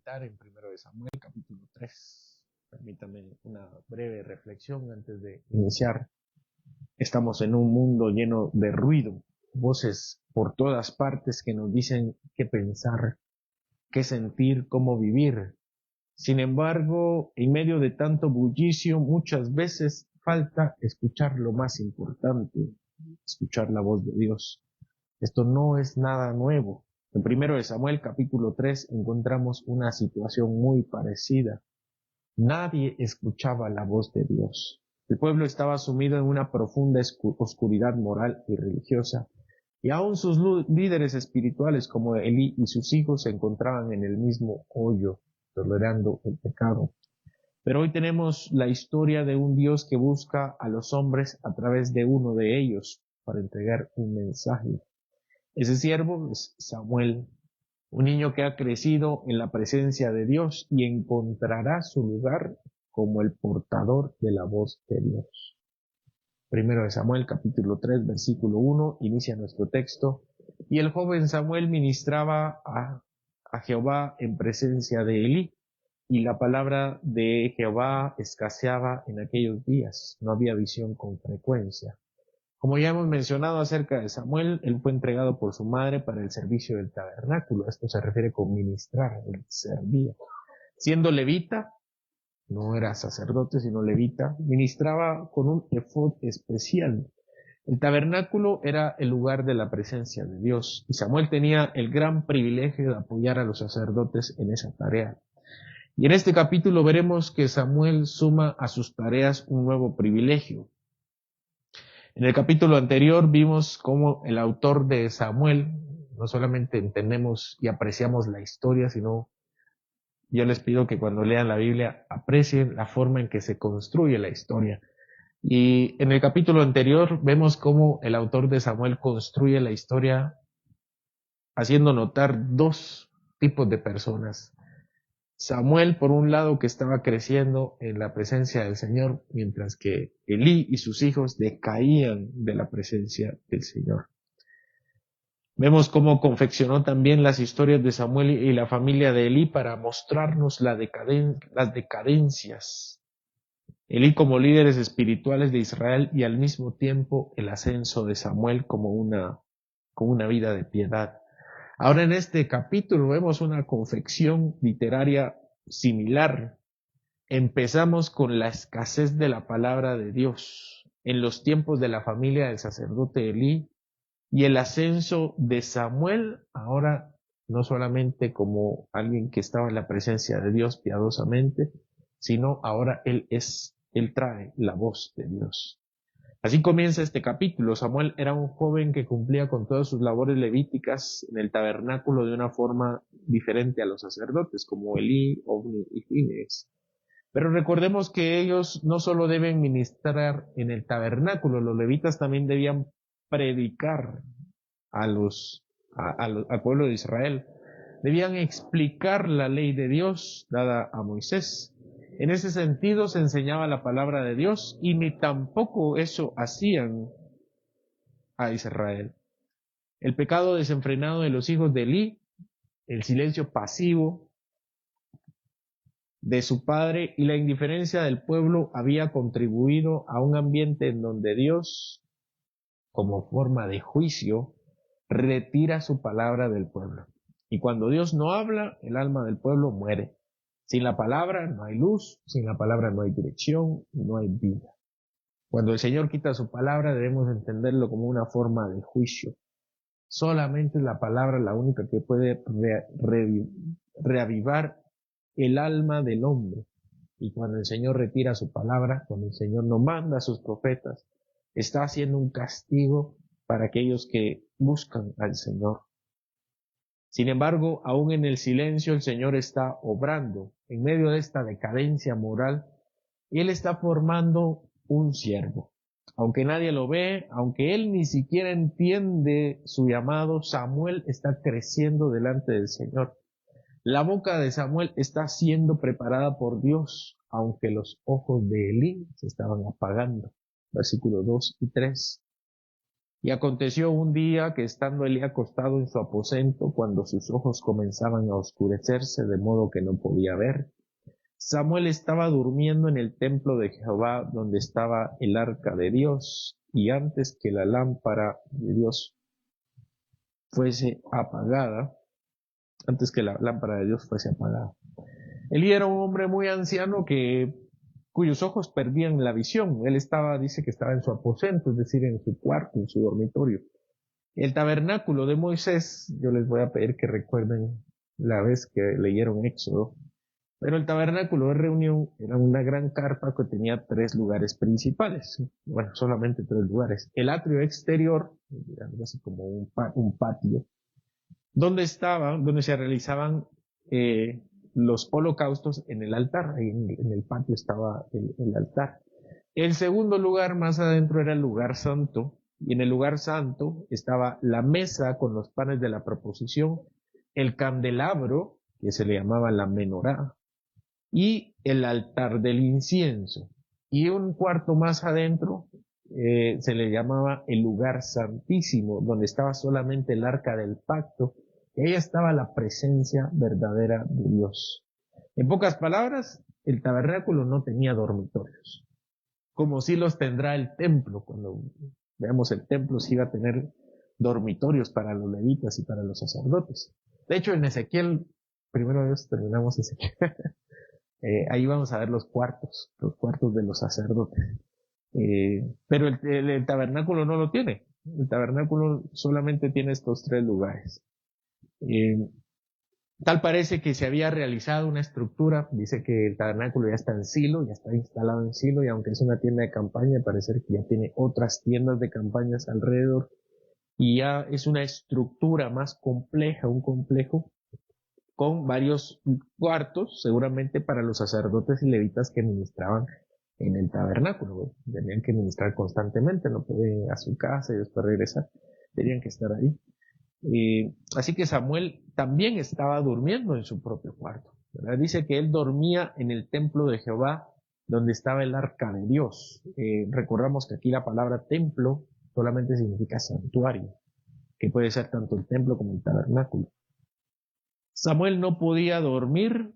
meditar en 1 Samuel, capítulo 3. Permítame una breve reflexión antes de iniciar. Estamos en un mundo lleno de ruido, voces por todas partes que nos dicen qué pensar, qué sentir, cómo vivir. Sin embargo, en medio de tanto bullicio, muchas veces falta escuchar lo más importante, escuchar la voz de Dios. Esto no es nada nuevo. En 1 Samuel capítulo 3 encontramos una situación muy parecida. Nadie escuchaba la voz de Dios. El pueblo estaba sumido en una profunda oscuridad moral y religiosa, y aún sus líderes espirituales como Elí y sus hijos se encontraban en el mismo hoyo, tolerando el pecado. Pero hoy tenemos la historia de un Dios que busca a los hombres a través de uno de ellos para entregar un mensaje. Ese siervo es Samuel, un niño que ha crecido en la presencia de Dios y encontrará su lugar como el portador de la voz de Dios. 1 Samuel capítulo 3 versículo 1 inicia nuestro texto. Y el joven Samuel ministraba a Jehová en presencia de Elí, y la palabra de Jehová escaseaba en aquellos días, no había visión con frecuencia. Como ya hemos mencionado acerca de Samuel, él fue entregado por su madre para el servicio del tabernáculo. Esto se refiere con ministrar, él servía. Siendo levita, no era sacerdote, sino levita, ministraba con un efod especial. El tabernáculo era el lugar de la presencia de Dios, y Samuel tenía el gran privilegio de apoyar a los sacerdotes en esa tarea. Y en este capítulo veremos que Samuel suma a sus tareas un nuevo privilegio. En el capítulo anterior vimos cómo el autor de Samuel, no solamente entendemos y apreciamos la historia, sino yo les pido que cuando lean la Biblia aprecien la forma en que se construye la historia. Y en el capítulo anterior vemos cómo el autor de Samuel construye la historia haciendo notar dos tipos de personas. Samuel, por un lado, que estaba creciendo en la presencia del Señor, mientras que Elí y sus hijos decaían de la presencia del Señor. Vemos cómo confeccionó también las historias de Samuel y la familia de Elí para mostrarnos las decadencias. Elí como líderes espirituales de Israel y al mismo tiempo el ascenso de Samuel como una vida de piedad. Ahora en este capítulo vemos una confección literaria similar. Empezamos con la escasez de la palabra de Dios en los tiempos de la familia del sacerdote Elí y el ascenso de Samuel, ahora no solamente como alguien que estaba en la presencia de Dios piadosamente, sino ahora él trae la voz de Dios. Así comienza este capítulo. Samuel era un joven que cumplía con todas sus labores levíticas en el tabernáculo de una forma diferente a los sacerdotes, como Elí, Ofni y Fines. Pero recordemos que ellos no solo deben ministrar en el tabernáculo, los levitas también debían predicar al pueblo de Israel. Debían explicar la ley de Dios dada a Moisés. En ese sentido se enseñaba la palabra de Dios y ni tampoco eso hacían a Israel. El pecado desenfrenado de los hijos de Elí, el silencio pasivo de su padre y la indiferencia del pueblo había contribuido a un ambiente en donde Dios, como forma de juicio, retira su palabra del pueblo. Y cuando Dios no habla, el alma del pueblo muere. Sin la palabra no hay luz, sin la palabra no hay dirección, no hay vida. Cuando el Señor quita su palabra debemos entenderlo como una forma de juicio. Solamente la palabra la única que puede reavivar el alma del hombre. Y cuando el Señor retira su palabra, cuando el Señor no manda a sus profetas, está haciendo un castigo para aquellos que buscan al Señor. Sin embargo, aún en el silencio el Señor está obrando. En medio de esta decadencia moral, Él está formando un siervo. Aunque nadie lo ve, aunque Él ni siquiera entiende su llamado, Samuel está creciendo delante del Señor. La boca de Samuel está siendo preparada por Dios, aunque los ojos de Elí se estaban apagando. Versículos 2 y 3. Y aconteció un día que estando Elí acostado en su aposento, cuando sus ojos comenzaban a oscurecerse de modo que no podía ver, Samuel estaba durmiendo en el templo de Jehová donde estaba el arca de Dios, y antes que la lámpara de Dios fuese apagada, antes que la lámpara de Dios fuese apagada. Elí era un hombre muy anciano cuyos ojos perdían la visión. Él dice que estaba en su aposento, es decir, en su cuarto, en su dormitorio. El tabernáculo de Moisés, yo les voy a pedir que recuerden la vez que leyeron Éxodo, pero el tabernáculo de reunión era una gran carpa que tenía 3 lugares principales. Bueno, solamente 3 lugares. El atrio exterior, así como un patio, donde se realizaban los holocaustos en el altar. Ahí en el patio estaba el altar. El segundo lugar más adentro era el lugar santo, y en el lugar santo estaba la mesa con los panes de la proposición, el candelabro, que se le llamaba la menorá, y el altar del incienso. Y un cuarto más adentro se le llamaba el lugar santísimo, donde estaba solamente el arca del pacto, y ahí estaba la presencia verdadera de Dios. En pocas palabras, el tabernáculo no tenía dormitorios, como si los tendrá el templo. Cuando veamos el templo, sí va a tener dormitorios para los levitas y para los sacerdotes. De hecho, en Ezequiel, primero Dios, terminamos Ezequiel. Ahí vamos a ver los cuartos de los sacerdotes. Pero el tabernáculo no lo tiene. El tabernáculo solamente tiene estos 3 lugares. Tal parece que se había realizado una estructura. Dice que el tabernáculo ya está en Silo, ya está instalado en Silo, y aunque es una tienda de campaña, parece que ya tiene otras tiendas de campañas alrededor, y ya es una estructura más compleja, un complejo, con varios cuartos, seguramente para los sacerdotes y levitas que ministraban en el tabernáculo. Tenían que ministrar constantemente, no pueden ir a su casa y después regresar, tenían que estar ahí. Así que Samuel también estaba durmiendo en su propio cuarto, ¿verdad? Dice que él dormía en el templo de Jehová, donde estaba el arca de Dios. Recordamos que aquí la palabra templo solamente significa santuario, que puede ser tanto el templo como el tabernáculo. Samuel no podía dormir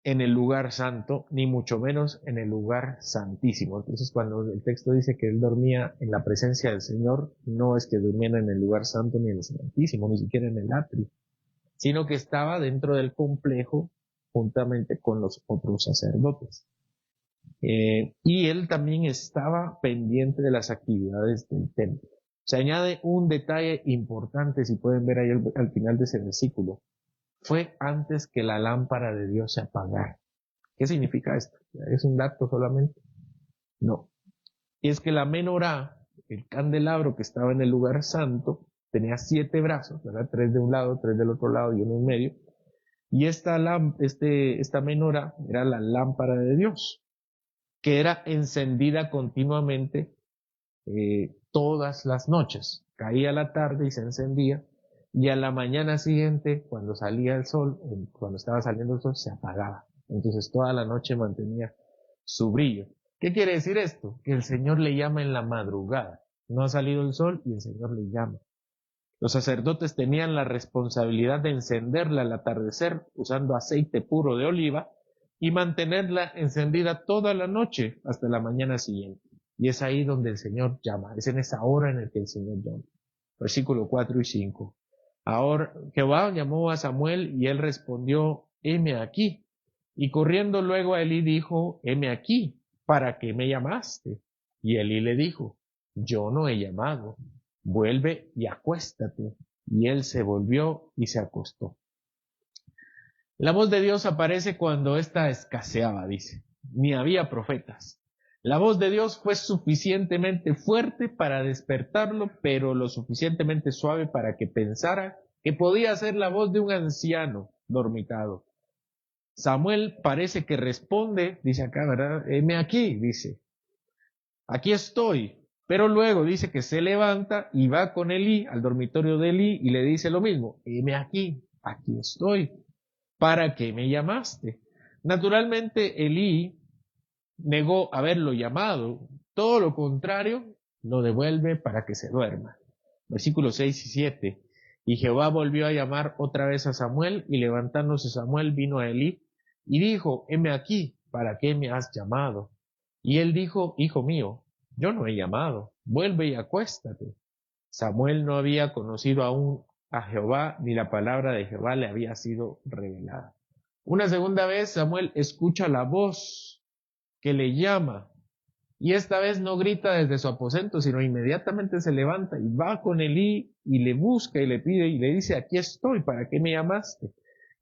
en el lugar santo, ni mucho menos en el lugar santísimo. Entonces, cuando el texto dice que él dormía en la presencia del Señor, no es que durmiera en el lugar santo ni en el santísimo, ni siquiera en el atrio, sino que estaba dentro del complejo juntamente con los otros sacerdotes. Y él también estaba pendiente de las actividades del templo. Se añade un detalle importante, si pueden ver ahí al final de ese versículo. Fue antes que la lámpara de Dios se apagara. ¿Qué significa esto? ¿Es un dato solamente? No. Y es que la menorá, el candelabro que estaba en el lugar santo, tenía 7 brazos, ¿verdad? 3 de un lado, 3 del otro lado y uno en medio. Y esta menorá era la lámpara de Dios, que era encendida continuamente todas las noches. Caía la tarde y se encendía, y a la mañana siguiente, cuando salía el sol, cuando estaba saliendo el sol, se apagaba. Entonces toda la noche mantenía su brillo. ¿Qué quiere decir esto? Que el Señor le llama en la madrugada. No ha salido el sol y el Señor le llama. Los sacerdotes tenían la responsabilidad de encenderla al atardecer usando aceite puro de oliva y mantenerla encendida toda la noche hasta la mañana siguiente. Y es ahí donde el Señor llama. Es en esa hora en la que el Señor llama. Versículo 4 y 5. Ahora Jehová llamó a Samuel y él respondió, heme aquí. Y corriendo luego a Elí dijo, heme aquí, ¿para qué me llamaste? Y Elí le dijo, yo no he llamado, vuelve y acuéstate. Y él se volvió y se acostó. La voz de Dios aparece cuando ésta escaseaba, dice. Ni había profetas. La voz de Dios fue suficientemente fuerte para despertarlo, pero lo suficientemente suave para que pensara que podía ser la voz de un anciano dormitado. Samuel parece que responde, dice acá, ¿verdad? Heme aquí, dice. Aquí estoy. Pero luego dice que se levanta y va con Elí al dormitorio de Elí y le dice lo mismo. Heme aquí, aquí estoy. ¿Para qué me llamaste? Naturalmente, Elí negó haberlo llamado. Todo lo contrario, lo devuelve para que se duerma. Versículos 6 y 7. Y Jehová volvió a llamar otra vez a Samuel, y levantándose Samuel vino a Elí, y dijo, heme aquí, ¿para qué me has llamado? Y él dijo, hijo mío, yo no he llamado, vuelve y acuéstate. Samuel no había conocido aún a Jehová, ni la palabra de Jehová le había sido revelada. Una segunda vez Samuel escucha la voz que le llama, y esta vez no grita desde su aposento, sino inmediatamente se levanta y va con Elí y le busca y le pide y le dice, aquí estoy, ¿para qué me llamaste?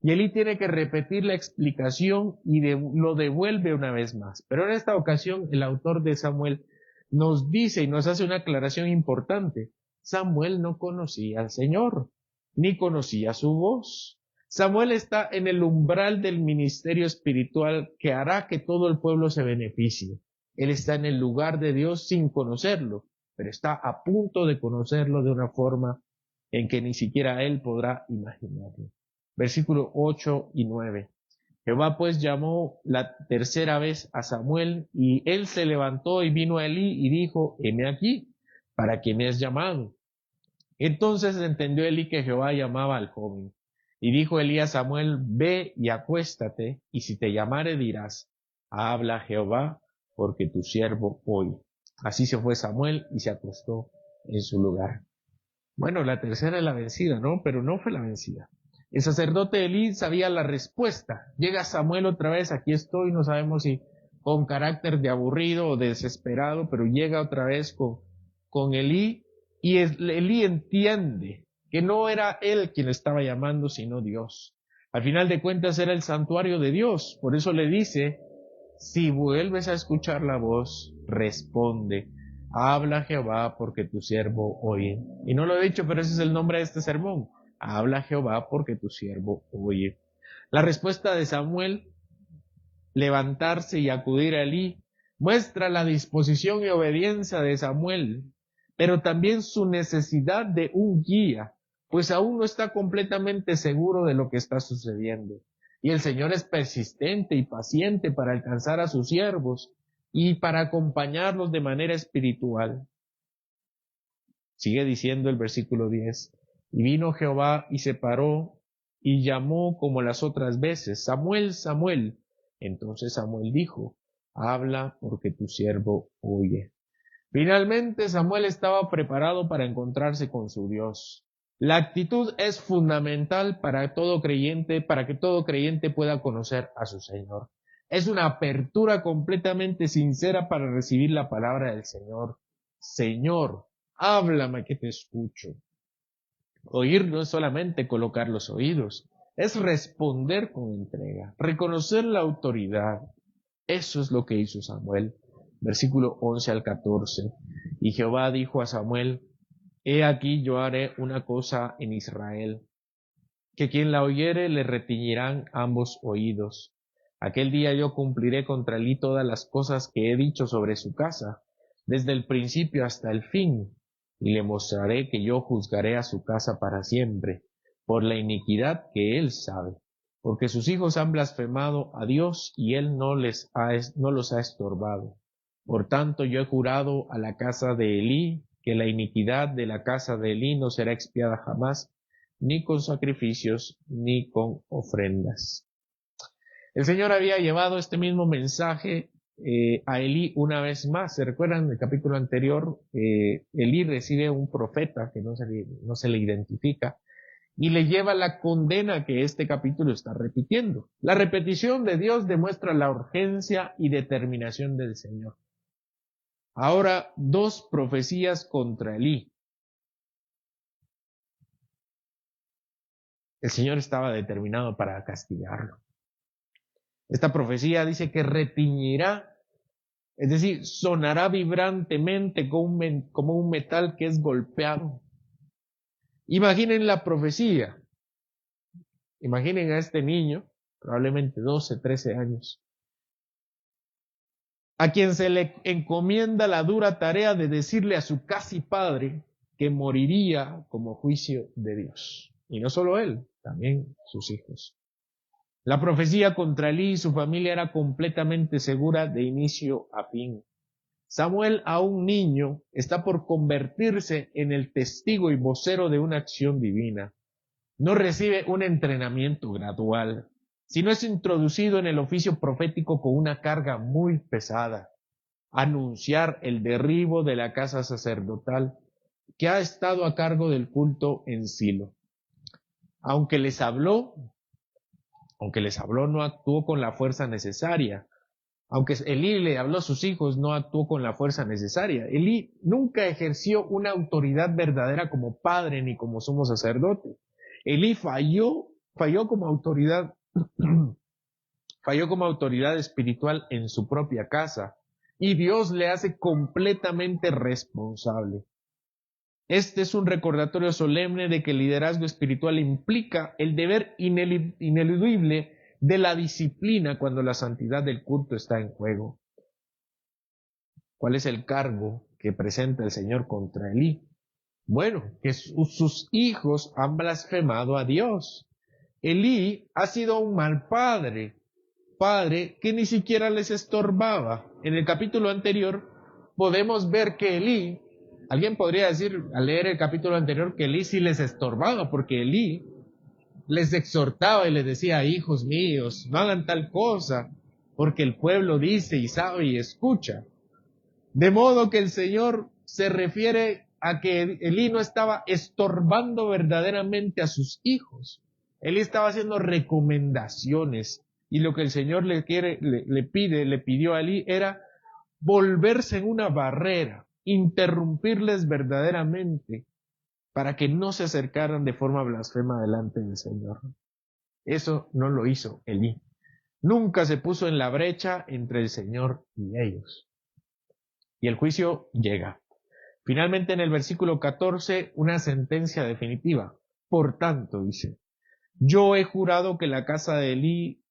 Y Elí tiene que repetir la explicación y lo devuelve una vez más. Pero en esta ocasión el autor de Samuel nos dice y nos hace una aclaración importante. Samuel no conocía al Señor, ni conocía su voz. Samuel está en el umbral del ministerio espiritual que hará que todo el pueblo se beneficie. Él está en el lugar de Dios sin conocerlo, pero está a punto de conocerlo de una forma en que ni siquiera él podrá imaginarlo. Versículos 8 y 9. Jehová pues llamó la tercera vez a Samuel, y él se levantó y vino a Elí y dijo, heme aquí, ¿para qué me has llamado? Entonces entendió Elí que Jehová llamaba al joven. Y dijo Elí a Samuel, ve y acuéstate, y si te llamare dirás, habla Jehová, porque tu siervo oye. Así se fue Samuel y se acostó en su lugar. Bueno, la tercera es la vencida, ¿no? Pero no fue la vencida. El sacerdote Elí sabía la respuesta. Llega Samuel otra vez, aquí estoy, no sabemos si con carácter de aburrido o desesperado, pero llega otra vez con Elí, y Elí entiende que no era él quien estaba llamando, sino Dios. Al final de cuentas era el santuario de Dios, por eso le dice, si vuelves a escuchar la voz, responde, habla Jehová porque tu siervo oye. Y no lo he dicho, pero ese es el nombre de este sermón. Habla Jehová porque tu siervo oye. La respuesta de Samuel, levantarse y acudir a Elí, muestra la disposición y obediencia de Samuel, pero también su necesidad de un guía, pues aún no está completamente seguro de lo que está sucediendo. Y el Señor es persistente y paciente para alcanzar a sus siervos y para acompañarlos de manera espiritual. Sigue diciendo el versículo 10. Y vino Jehová y se paró y llamó como las otras veces, Samuel, Samuel. Entonces Samuel dijo, habla porque tu siervo oye. Finalmente Samuel estaba preparado para encontrarse con su Dios. La actitud es fundamental para todo creyente, para que todo creyente pueda conocer a su Señor. Es una apertura completamente sincera para recibir la palabra del Señor. Señor, háblame que te escucho. Oír no es solamente colocar los oídos, es responder con entrega, reconocer la autoridad. Eso es lo que hizo Samuel. Versículo 11 al 14. Y Jehová dijo a Samuel, he aquí yo haré una cosa en Israel, que quien la oyere le retiñirán ambos oídos. Aquel día yo cumpliré contra él todas las cosas que he dicho sobre su casa, desde el principio hasta el fin, y le mostraré que yo juzgaré a su casa para siempre, por la iniquidad que él sabe, porque sus hijos han blasfemado a Dios y él no los ha estorbado. Por tanto yo he jurado a la casa de Elí, que la iniquidad de la casa de Elí no será expiada jamás, ni con sacrificios, ni con ofrendas. El Señor había llevado este mismo mensaje a Elí una vez más. ¿Se recuerdan? En el capítulo anterior, Elí recibe un profeta que no se le identifica y le lleva la condena que este capítulo está repitiendo. La repetición de Dios demuestra la urgencia y determinación del Señor. Ahora, dos profecías contra Elí. El Señor estaba determinado para castigarlo. Esta profecía dice que retiñirá, es decir, sonará vibrantemente como un metal que es golpeado. Imaginen la profecía. Imaginen a este niño, probablemente 12, 13 años, a quien se le encomienda la dura tarea de decirle a su casi padre que moriría como juicio de Dios. Y no solo él, también sus hijos. La profecía contra Elí y su familia era completamente segura de inicio a fin. Samuel, aún niño, está por convertirse en el testigo y vocero de una acción divina. No recibe un entrenamiento gradual, sino es introducido en el oficio profético con una carga muy pesada: anunciar el derribo de la casa sacerdotal que ha estado a cargo del culto en Silo. Aunque les habló, no actuó con la fuerza necesaria. Aunque Elí le habló a sus hijos, no actuó con la fuerza necesaria. Elí nunca ejerció una autoridad verdadera como padre ni como sumo sacerdote. Elí falló como autoridad, falló como autoridad espiritual en su propia casa, y Dios le hace completamente responsable. Este es un recordatorio solemne de que el liderazgo espiritual implica el deber ineludible de la disciplina cuando la santidad del culto está en juego. ¿Cuál es el cargo que presenta el Señor contra Elí? Bueno, que sus hijos han blasfemado a Dios. Elí ha sido un mal padre que ni siquiera les estorbaba. En el capítulo anterior podemos ver que Elí, alguien podría decir al leer el capítulo anterior que Elí sí les estorbaba, porque Elí les exhortaba y les decía: hijos míos, no hagan tal cosa, porque el pueblo dice y sabe y escucha. De modo que el Señor se refiere a que Elí no estaba estorbando verdaderamente a sus hijos. Elí estaba haciendo recomendaciones, y lo que el Señor le pidió a Elí era volverse en una barrera, interrumpirles verdaderamente, para que no se acercaran de forma blasfema delante del Señor. Eso no lo hizo Elí. Nunca se puso en la brecha entre el Señor y ellos. Y el juicio llega. Finalmente, en el versículo 14, una sentencia definitiva. Por tanto, dice: yo he jurado que a la casa de Elí,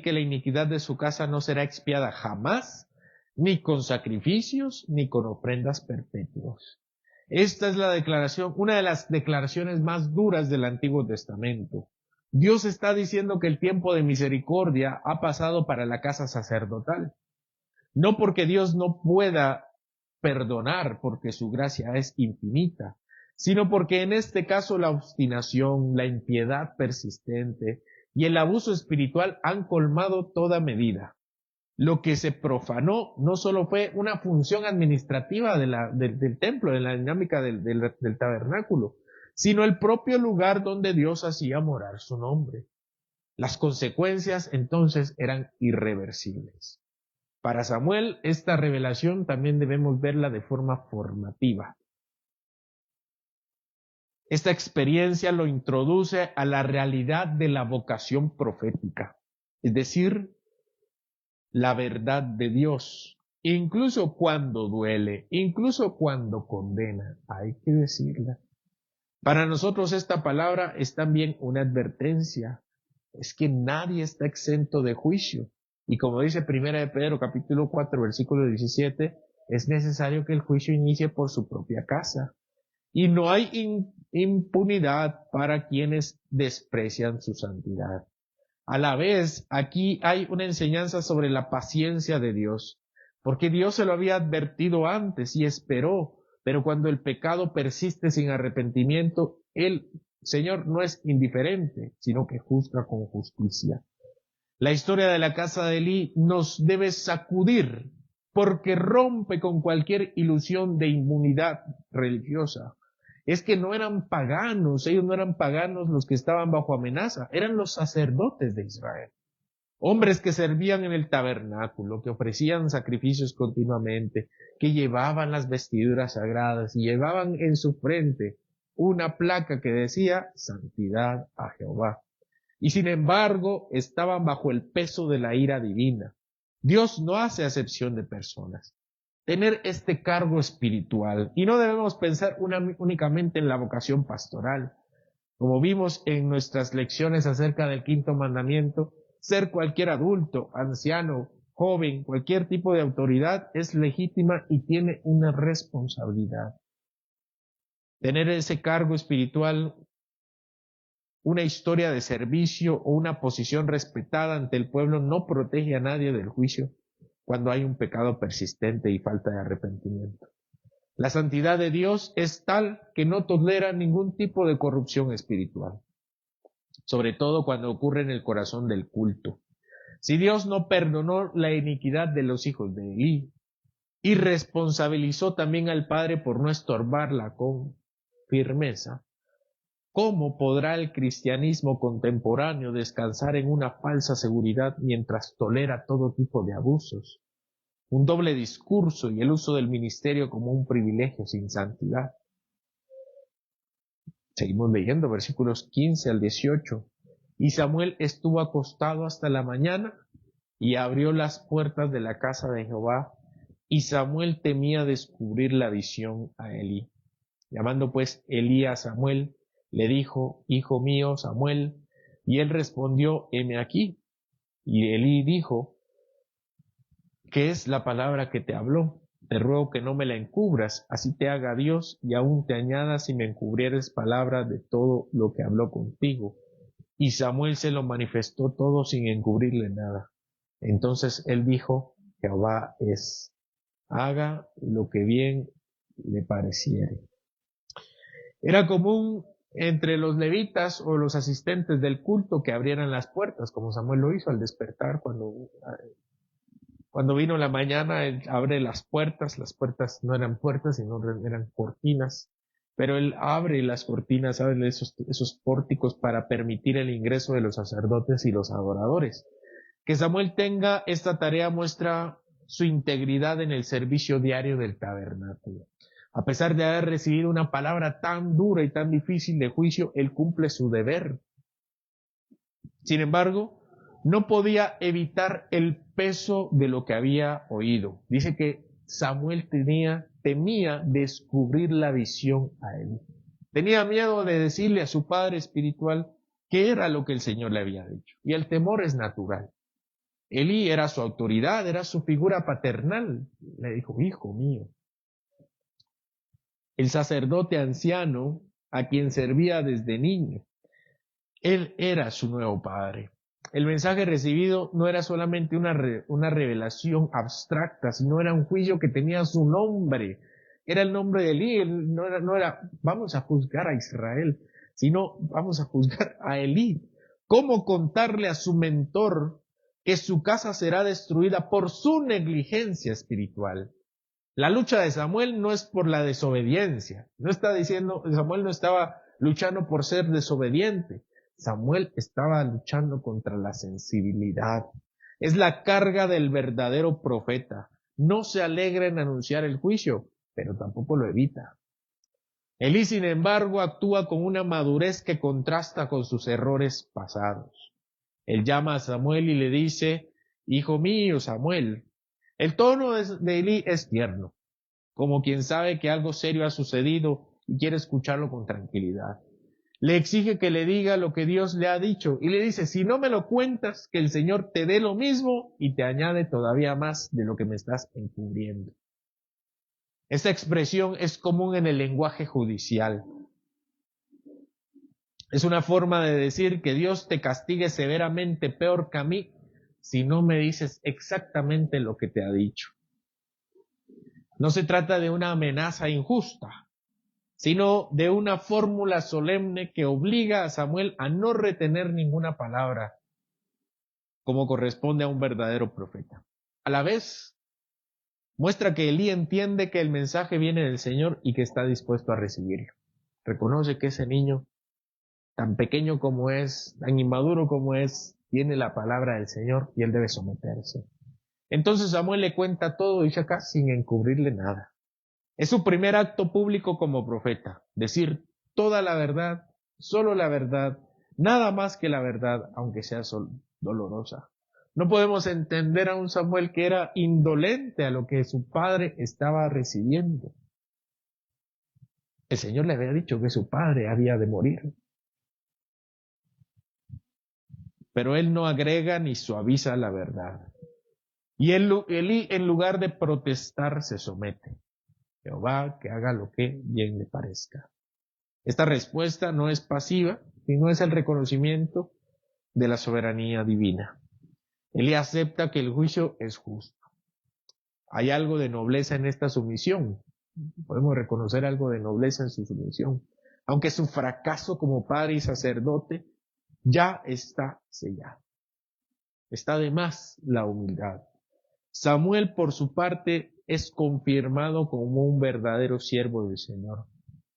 que la iniquidad de su casa no será expiada jamás, ni con sacrificios, ni con ofrendas perpetuas. Esta es la declaración, una de las declaraciones más duras del Antiguo Testamento. Dios está diciendo que el tiempo de misericordia ha pasado para la casa sacerdotal. No porque Dios no pueda perdonar, porque su gracia es infinita, sino porque en este caso la obstinación, la impiedad persistente y el abuso espiritual han colmado toda medida. Lo que se profanó no solo fue una función administrativa del templo, de la dinámica del tabernáculo, sino el propio lugar donde Dios hacía morar su nombre. Las consecuencias entonces eran irreversibles. Para Samuel, esta revelación también debemos verla de forma formativa. Esta experiencia lo introduce a la realidad de la vocación profética, es decir, la verdad de Dios, incluso cuando duele, incluso cuando condena, hay que decirla. Para nosotros esta palabra es también una advertencia, es que nadie está exento de juicio. Y como dice 1 de Pedro capítulo 4 versículo 17, es necesario que el juicio inicie por su propia casa. Y no hay impunidad para quienes desprecian su santidad. A la vez, aquí hay una enseñanza sobre la paciencia de Dios, porque Dios se lo había advertido antes y esperó, pero cuando el pecado persiste sin arrepentimiento, el Señor no es indiferente, sino que juzga con justicia. La historia de la casa de Elí nos debe sacudir, porque rompe con cualquier ilusión de inmunidad religiosa. Es que no eran paganos, ellos no eran paganos los que estaban bajo amenaza, eran los sacerdotes de Israel. Hombres que servían en el tabernáculo, que ofrecían sacrificios continuamente, que llevaban las vestiduras sagradas y llevaban en su frente una placa que decía Santidad a Jehová. Y sin embargo, estaban bajo el peso de la ira divina. Dios no hace acepción de personas. Tener este cargo espiritual, y no debemos pensar únicamente en la vocación pastoral. Como vimos en nuestras lecciones acerca del quinto mandamiento, ser cualquier adulto, anciano, joven, cualquier tipo de autoridad es legítima y tiene una responsabilidad. Tener ese cargo espiritual, una historia de servicio o una posición respetada ante el pueblo no protege a nadie del juicio. cuando hay un pecado persistente y falta de arrepentimiento. La santidad de Dios es tal que no tolera ningún tipo de corrupción espiritual, sobre todo cuando ocurre en el corazón del culto. Si Dios no perdonó la iniquidad de los hijos de Elí y responsabilizó también al Padre por no estorbarla con firmeza, ¿cómo podrá el cristianismo contemporáneo descansar en una falsa seguridad mientras tolera todo tipo de abusos, un doble discurso y el uso del ministerio como un privilegio sin santidad? Seguimos leyendo versículos 15 al 18. Y Samuel estuvo acostado hasta la mañana y abrió las puertas de la casa de Jehová, y Samuel temía descubrir la visión a Elí. Llamando pues Elí a Samuel, le dijo: Hijo mío, Samuel. Y él respondió: heme aquí. Y Elí dijo: ¿qué es la palabra que te habló? Te ruego que no me la encubras, así te haga Dios, y aún te añada si me encubrieres palabra de todo lo que habló contigo. Y Samuel se lo manifestó todo sin encubrirle nada. Entonces él dijo: Jehová es, haga lo que bien le pareciere. Era común entre los levitas o los asistentes del culto que abrieran las puertas, como Samuel lo hizo al despertar cuando vino la mañana. Él abre las puertas no eran puertas, sino eran cortinas, pero él abre las cortinas, abre esos pórticos para permitir el ingreso de los sacerdotes y los adoradores. Que Samuel tenga esta tarea muestra su integridad en el servicio diario del tabernáculo. A pesar de haber recibido una palabra tan dura y tan difícil de juicio, él cumple su deber. Sin embargo, no podía evitar el peso de lo que había oído. Dice que Samuel temía descubrir la visión a él. Tenía miedo de decirle a su padre espiritual qué era lo que el Señor le había dicho. Y el temor es natural. Elí era su autoridad, era su figura paternal. Le dijo: hijo mío. El sacerdote anciano, a quien servía desde niño, él era su nuevo padre. El mensaje recibido no era solamente una revelación abstracta, sino era un juicio que tenía su nombre. Era el nombre de Elí. No era vamos a juzgar a Israel, sino vamos a juzgar a Elí. ¿Cómo contarle a su mentor que su casa será destruida por su negligencia espiritual? La lucha de Samuel no es por la desobediencia. Samuel no estaba luchando por ser desobediente. Samuel estaba luchando contra la sensibilidad. Es la carga del verdadero profeta. No se alegra en anunciar el juicio, pero tampoco lo evita. Elí, sin embargo, actúa con una madurez que contrasta con sus errores pasados. Él llama a Samuel y le dice: hijo mío, Samuel. El tono de Elí es tierno, como quien sabe que algo serio ha sucedido y quiere escucharlo con tranquilidad. Le exige que le diga lo que Dios le ha dicho y le dice: si no me lo cuentas, que el Señor te dé lo mismo y te añade todavía más de lo que me estás encubriendo. Esta expresión es común en el lenguaje judicial. Es una forma de decir que Dios te castigue severamente, peor que a mí, si no me dices exactamente lo que te ha dicho. No se trata de una amenaza injusta, sino de una fórmula solemne que obliga a Samuel a no retener ninguna palabra, como corresponde a un verdadero profeta. A la vez, muestra que Elí entiende que el mensaje viene del Señor y que está dispuesto a recibirlo. Reconoce que ese niño, tan pequeño como es, tan inmaduro como es, tiene la palabra del Señor y él debe someterse. Entonces Samuel le cuenta todo, dice acá, sin encubrirle nada. Es su primer acto público como profeta, decir toda la verdad, solo la verdad, nada más que la verdad, aunque sea dolorosa. No podemos entender a un Samuel que era indolente a lo que su padre estaba recibiendo. El Señor le había dicho que su padre había de morir. Pero él no agrega ni suaviza la verdad. Y Elí, en lugar de protestar, se somete. Jehová, que haga lo que bien le parezca. Esta respuesta no es pasiva, sino es el reconocimiento de la soberanía divina. Elí acepta que el juicio es justo. Hay algo de nobleza en esta sumisión. Podemos reconocer algo de nobleza en su sumisión. Aunque su fracaso como padre y sacerdote ya está sellado. Está de más la humildad. Samuel, por su parte, es confirmado como un verdadero siervo del Señor,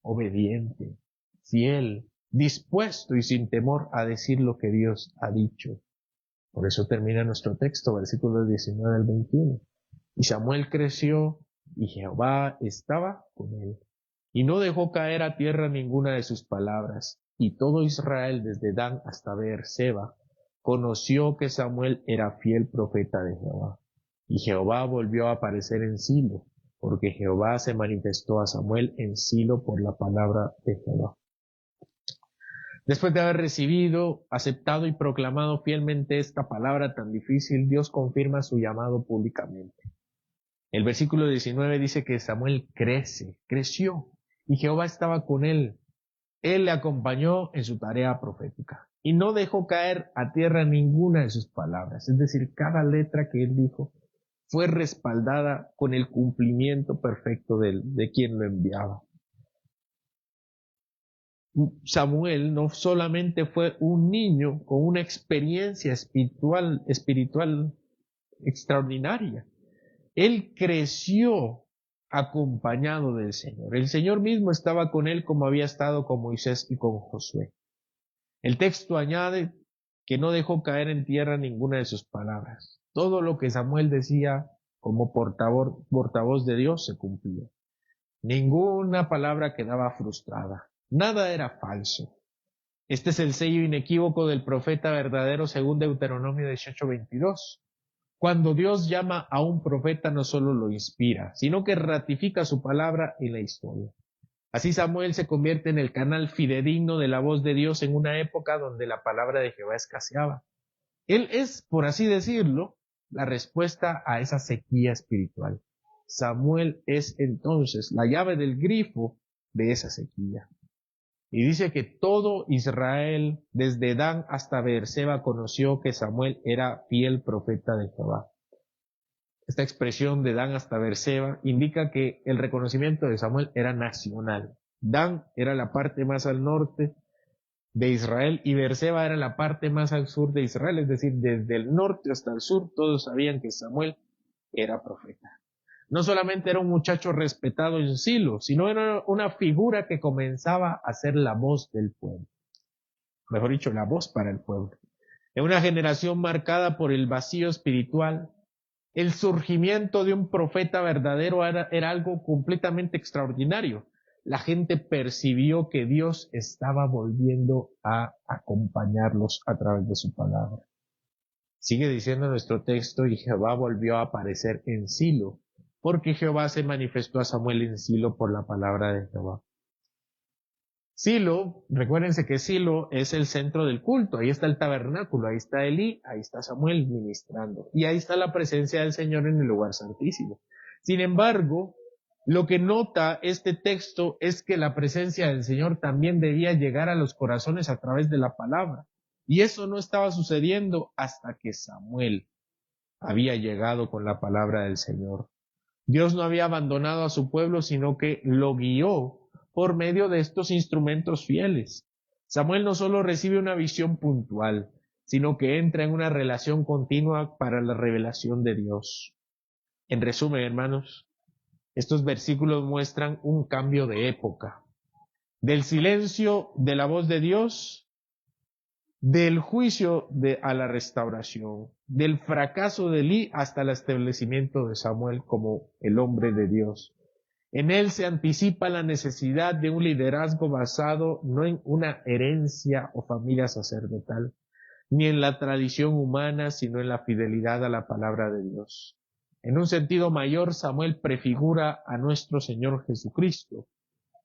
obediente, fiel, dispuesto y sin temor a decir lo que Dios ha dicho. Por eso termina nuestro texto, versículos 19 al 21. Y Samuel creció y Jehová estaba con él. Y no dejó caer a tierra ninguna de sus palabras. Y todo Israel, desde Dan hasta Beerseba, conoció que Samuel era fiel profeta de Jehová. Y Jehová volvió a aparecer en Silo, porque Jehová se manifestó a Samuel en Silo por la palabra de Jehová. Después de haber recibido, aceptado y proclamado fielmente esta palabra tan difícil, Dios confirma su llamado públicamente. El versículo 19 dice que Samuel creció, y Jehová estaba con él. Él le acompañó en su tarea profética, y no dejó caer a tierra ninguna de sus palabras. Es decir, cada letra que él dijo fue respaldada con el cumplimiento perfecto de quien lo enviaba. Samuel no solamente fue un niño con una experiencia espiritual extraordinaria. Él creció acompañado del Señor. El Señor mismo estaba con él como había estado con Moisés y con Josué. El texto añade que no dejó caer en tierra ninguna de sus palabras. Todo lo que Samuel decía como portavoz de Dios se cumplía. Ninguna palabra quedaba frustrada. Nada era falso. Este es el sello inequívoco del profeta verdadero según Deuteronomio 18:22. Cuando Dios llama a un profeta no solo lo inspira, sino que ratifica su palabra en la historia. Así Samuel se convierte en el canal fidedigno de la voz de Dios en una época donde la palabra de Jehová escaseaba. Él es, por así decirlo, la respuesta a esa sequía espiritual. Samuel es entonces la llave del grifo de esa sequía. Y dice que todo Israel, desde Dan hasta Beerseba, conoció que Samuel era fiel profeta de Jehová. Esta expresión de Dan hasta Beerseba indica que el reconocimiento de Samuel era nacional. Dan era la parte más al norte de Israel y Beerseba era la parte más al sur de Israel, es decir, desde el norte hasta el sur todos sabían que Samuel era profeta. No solamente era un muchacho respetado en Silo, sino era una figura que comenzaba a ser la voz del pueblo. Mejor dicho, la voz para el pueblo. En una generación marcada por el vacío espiritual, el surgimiento de un profeta verdadero era algo completamente extraordinario. La gente percibió que Dios estaba volviendo a acompañarlos a través de su palabra. Sigue diciendo nuestro texto, y Jehová volvió a aparecer en Silo, porque Jehová se manifestó a Samuel en Silo por la palabra de Jehová. Silo, recuérdense que Silo es el centro del culto, ahí está el tabernáculo, ahí está Elí, ahí está Samuel ministrando, y ahí está la presencia del Señor en el lugar santísimo. Sin embargo, lo que nota este texto es que la presencia del Señor también debía llegar a los corazones a través de la palabra, y eso no estaba sucediendo hasta que Samuel había llegado con la palabra del Señor. Dios no había abandonado a su pueblo, sino que lo guió por medio de estos instrumentos fieles. Samuel no solo recibe una visión puntual, sino que entra en una relación continua para la revelación de Dios. En resumen, hermanos, estos versículos muestran un cambio de época. Del silencio de la voz de Dios, del juicio a la restauración, del fracaso de Elí hasta el establecimiento de Samuel como el hombre de Dios. En él se anticipa la necesidad de un liderazgo basado no en una herencia o familia sacerdotal, ni en la tradición humana, sino en la fidelidad a la palabra de Dios. En un sentido mayor, Samuel prefigura a nuestro Señor Jesucristo,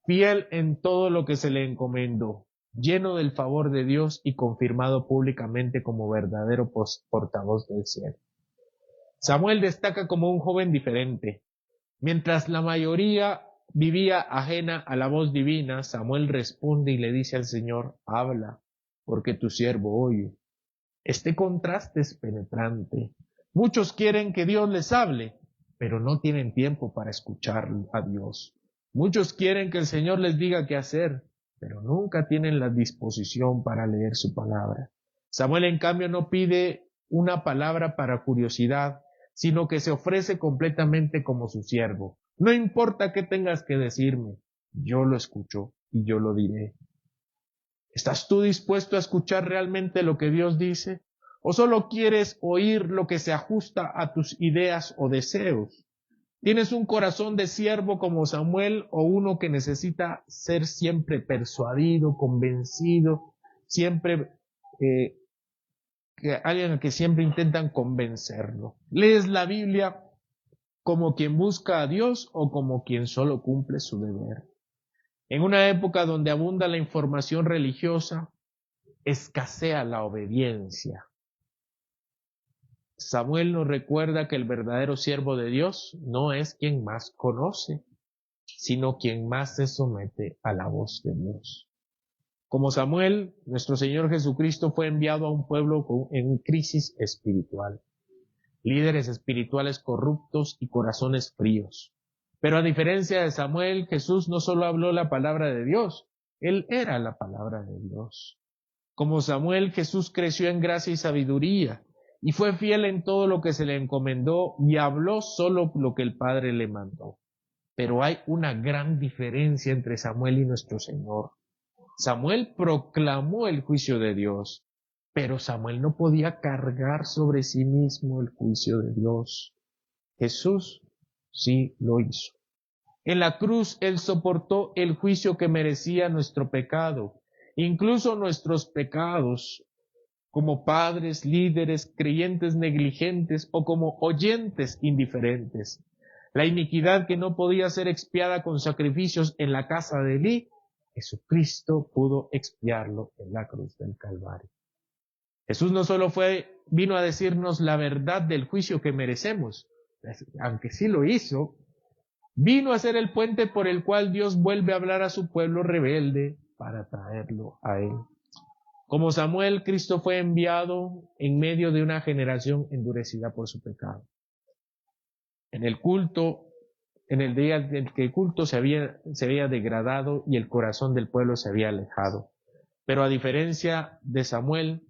fiel en todo lo que se le encomendó, lleno del favor de Dios y confirmado públicamente como verdadero portavoz del cielo. Samuel destaca como un joven diferente. Mientras la mayoría vivía ajena a la voz divina, Samuel responde y le dice al Señor, habla, porque tu siervo oye. Este contraste es penetrante. Muchos quieren que Dios les hable, pero no tienen tiempo para escuchar a Dios. Muchos quieren que el Señor les diga qué hacer, pero nunca tienen la disposición para leer su palabra. Samuel, en cambio, no pide una palabra para curiosidad, sino que se ofrece completamente como su siervo. No importa qué tengas que decirme, yo lo escucho y yo lo diré. ¿Estás tú dispuesto a escuchar realmente lo que Dios dice? ¿O solo quieres oír lo que se ajusta a tus ideas o deseos? ¿Tienes un corazón de siervo como Samuel o uno que necesita ser siempre persuadido, convencido, siempre alguien al que siempre intentan convencerlo? ¿Lees la Biblia como quien busca a Dios o como quien solo cumple su deber? En una época donde abunda la información religiosa, escasea la obediencia. Samuel nos recuerda que el verdadero siervo de Dios no es quien más conoce, sino quien más se somete a la voz de Dios. Como Samuel, nuestro Señor Jesucristo fue enviado a un pueblo en crisis espiritual, líderes espirituales corruptos y corazones fríos. Pero a diferencia de Samuel, Jesús no solo habló la palabra de Dios, Él era la palabra de Dios. Como Samuel, Jesús creció en gracia y sabiduría, y fue fiel en todo lo que se le encomendó y habló solo lo que el Padre le mandó. Pero hay una gran diferencia entre Samuel y nuestro Señor. Samuel proclamó el juicio de Dios, pero Samuel no podía cargar sobre sí mismo el juicio de Dios. Jesús sí lo hizo. En la cruz Él soportó el juicio que merecía nuestro pecado, incluso nuestros pecados, como padres, líderes, creyentes negligentes o como oyentes indiferentes. La iniquidad que no podía ser expiada con sacrificios en la casa de Elí, Jesucristo pudo expiarlo en la cruz del Calvario. Jesús no solo vino a decirnos la verdad del juicio que merecemos, aunque sí lo hizo, vino a ser el puente por el cual Dios vuelve a hablar a su pueblo rebelde para traerlo a Él. Como Samuel, Cristo fue enviado en medio de una generación endurecida por su pecado. En el día en que el culto se había degradado y el corazón del pueblo se había alejado. Pero a diferencia de Samuel,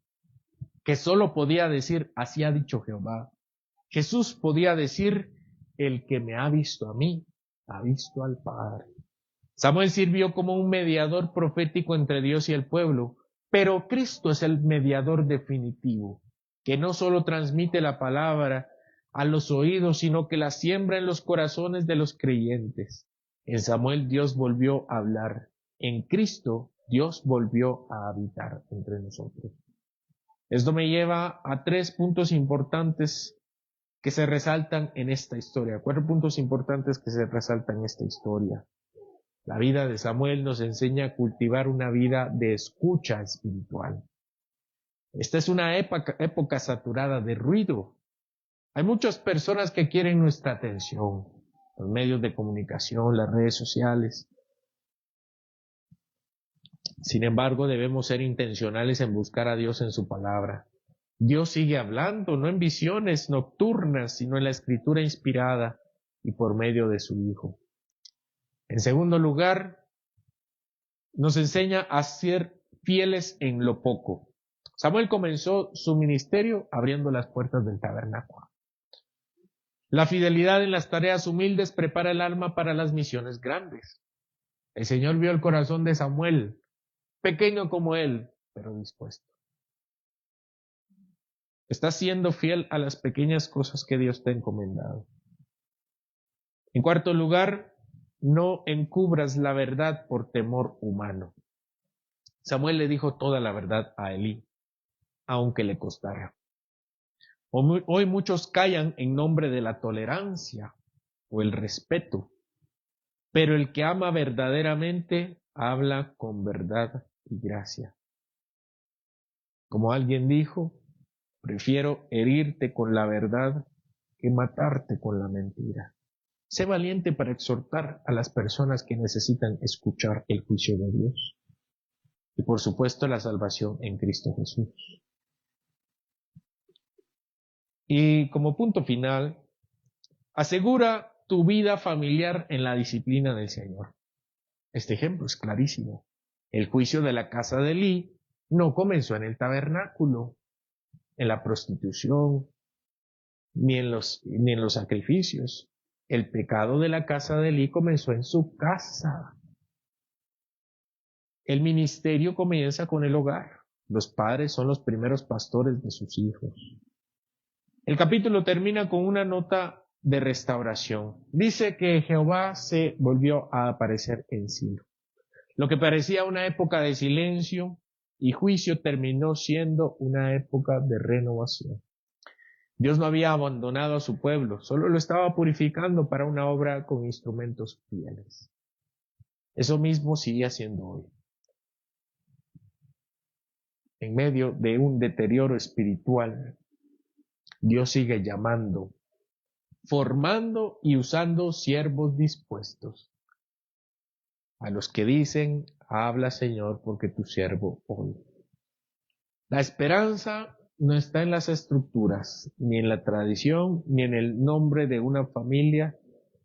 que solo podía decir, así ha dicho Jehová, Jesús podía decir, el que me ha visto a mí, ha visto al Padre. Samuel sirvió como un mediador profético entre Dios y el pueblo, pero Cristo es el mediador definitivo, que no solo transmite la palabra a los oídos, sino que la siembra en los corazones de los creyentes. En Samuel Dios volvió a hablar. En Cristo Dios volvió a habitar entre nosotros. Esto me lleva a 3 puntos importantes que se resaltan en esta historia. 4 puntos importantes que se resaltan en esta historia. La vida de Samuel nos enseña a cultivar una vida de escucha espiritual. Esta es una época saturada de ruido. Hay muchas personas que quieren nuestra atención, los medios de comunicación, las redes sociales. Sin embargo, debemos ser intencionales en buscar a Dios en su palabra. Dios sigue hablando, no en visiones nocturnas, sino en la escritura inspirada y por medio de su Hijo. En segundo lugar, nos enseña a ser fieles en lo poco. Samuel comenzó su ministerio abriendo las puertas del tabernáculo. La fidelidad en las tareas humildes prepara el alma para las misiones grandes. El Señor vio el corazón de Samuel, pequeño como él, pero dispuesto. Estás siendo fiel a las pequeñas cosas que Dios te ha encomendado. En cuarto lugar, no encubras la verdad por temor humano. Samuel le dijo toda la verdad a Elí, aunque le costara. Hoy muchos callan en nombre de la tolerancia o el respeto, pero el que ama verdaderamente habla con verdad y gracia. Como alguien dijo, prefiero herirte con la verdad que matarte con la mentira. Sé valiente para exhortar a las personas que necesitan escuchar el juicio de Dios. Y por supuesto la salvación en Cristo Jesús. Y como punto final, Asegura tu vida familiar en la disciplina del Señor. Este ejemplo es clarísimo. El juicio de la casa de Elí no comenzó en el tabernáculo, en la prostitución, ni en los sacrificios. El pecado de la casa de Elí comenzó en su casa. El ministerio comienza con el hogar. Los padres son los primeros pastores de sus hijos. El capítulo termina con una nota de restauración. Dice que Jehová se volvió a aparecer en Silo. Lo que parecía una época de silencio y juicio terminó siendo una época de renovación. Dios no había abandonado a su pueblo, solo lo estaba purificando para una obra con instrumentos fieles. Eso mismo sigue haciendo hoy. En medio de un deterioro espiritual, Dios sigue llamando, formando y usando siervos dispuestos. A los que dicen, habla Señor, porque tu siervo oye. La esperanza no está en las estructuras, ni en la tradición, ni en el nombre de una familia,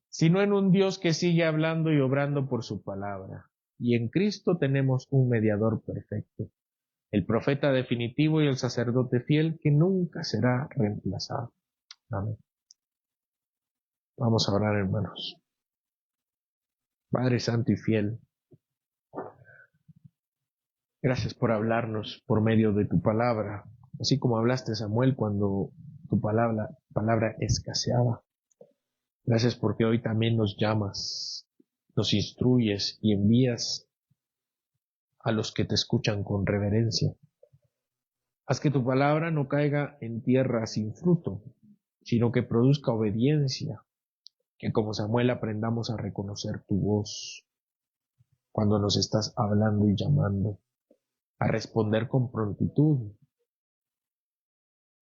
sino en un Dios que sigue hablando y obrando por su palabra. Y en Cristo tenemos un mediador perfecto, el profeta definitivo y el sacerdote fiel que nunca será reemplazado. Amén. Vamos a orar, hermanos. Padre Santo y fiel, gracias por hablarnos por medio de tu palabra, así como hablaste a Samuel cuando tu palabra escaseaba. Gracias porque hoy también nos llamas, nos instruyes y envías a los que te escuchan con reverencia. Haz que tu palabra no caiga en tierra sin fruto, sino que produzca obediencia, que como Samuel aprendamos a reconocer tu voz cuando nos estás hablando y llamando, a responder con prontitud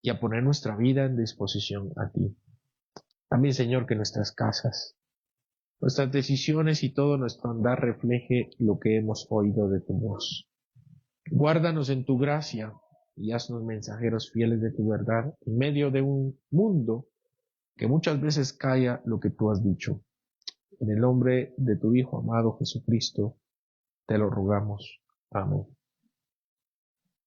y a poner nuestra vida en disposición a ti. También, Señor, que nuestras casas, nuestras decisiones y todo nuestro andar refleje lo que hemos oído de tu voz. Guárdanos en tu gracia y haznos mensajeros fieles de tu verdad en medio de un mundo que muchas veces calla lo que tú has dicho. En el nombre de tu Hijo amado Jesucristo, te lo rogamos. Amén.